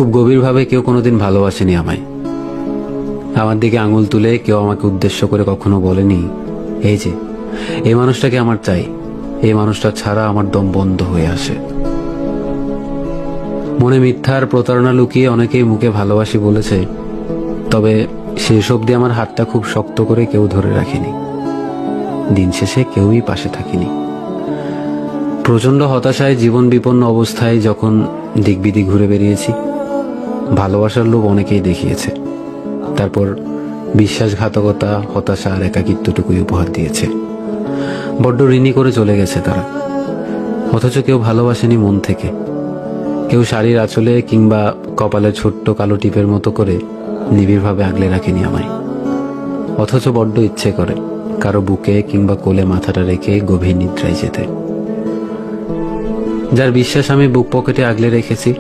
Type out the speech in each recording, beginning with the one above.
খুব গভীরভাবে কেউ কোনোদিন ভালোবাসেনি আমায়। আমার দিকে আঙুল তুলে কেউ আমাকে উদ্দেশ্য করে কখনো বলেনি, এই যে এই মানুষটাকে আমার চাই, এই মানুষটা ছাড়া আমার দম বন্ধ হয়ে আসে। মনে মিথ্যার প্রতারণা লুকিয়ে অনেকেই মুখে ভালোবাসি বলেছে, তবে শেষ অবধি আমার হাতটা খুব শক্ত করে কেউ ধরে রাখেনি। দিন শেষে কেউই পাশে থাকেনি। প্রচন্ড হতাশায়, জীবন বিপন্ন অবস্থায় যখন দিকবিদিক ঘুরে বেরিয়েছি, ভালোবাসার লোভ অনেকেই দেখিয়েছে, তারপর বিশ্বাসঘাতকতা, হতাশা আর একাকিত্বটুকুই উপহার দিয়েছে। বড্ড ঋণী করে চলে গেছে তারা, অথচ কেউ ভালোবাসেনি মন থেকে। কেউ শাড়ির আঁচলে কিংবা কপালে ছোট্ট কালো টিপের মতো করে নিবিড়ভাবে আগলে রাখেনি আমায়। অথচ বড্ড ইচ্ছে করে কারো বুকে কিংবা কোলে মাথাটা রেখে গভীর নিদ্রায় যেতে। যার বিশ্বাস আমি বুক পকেটে আগলে রেখেছি,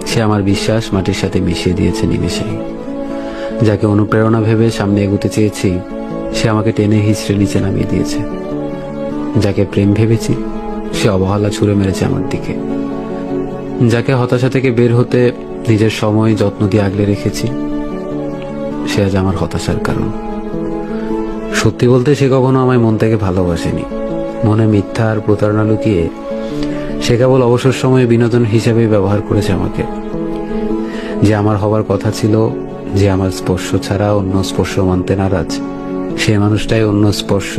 সে আমার বিশ্বাস মাটির সাথে মিশিয়ে দিয়েছে নিমেষেই। যাকে অনুপ্রেরণা ভেবে সামনে এগোতে চেয়েছি, সে আমাকে টেনে হিঁচড়ে নিচে নামিয়ে দিয়েছে। যাকে প্রেম ভেবেছি, সে অবহেলা ছুঁড়ে মেরেছে আমার দিকে। যাকে হতাশা থেকে বের হতে নিজের সময় যত্ন দিয়ে আগলে রেখেছি, সে আজ আমার হতাশার কারণ। সত্যি বলতে, সে কখনো আমায় মন থেকে ভালোবাসেনি। মনে মিথ্যা আর প্রতারণা লুকিয়ে সে কেবল অবসর সময়ে বিনোদন হিসেবে ব্যবহার করেছে আমাকে। যে আমার হবার কথা ছিল, যে আমার স্পর্শ ছাড়া অন্য স্পর্শ মানতে নারাজ, সে মানুষটাই অন্য স্পর্শ,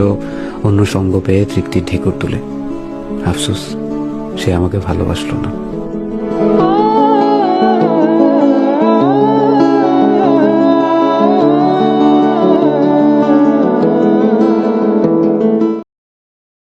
অন্য সঙ্গ পেয়ে তৃপ্তির ঢেকুর তুলে। আফসোস, সে আমাকে ভালোবাসলো না।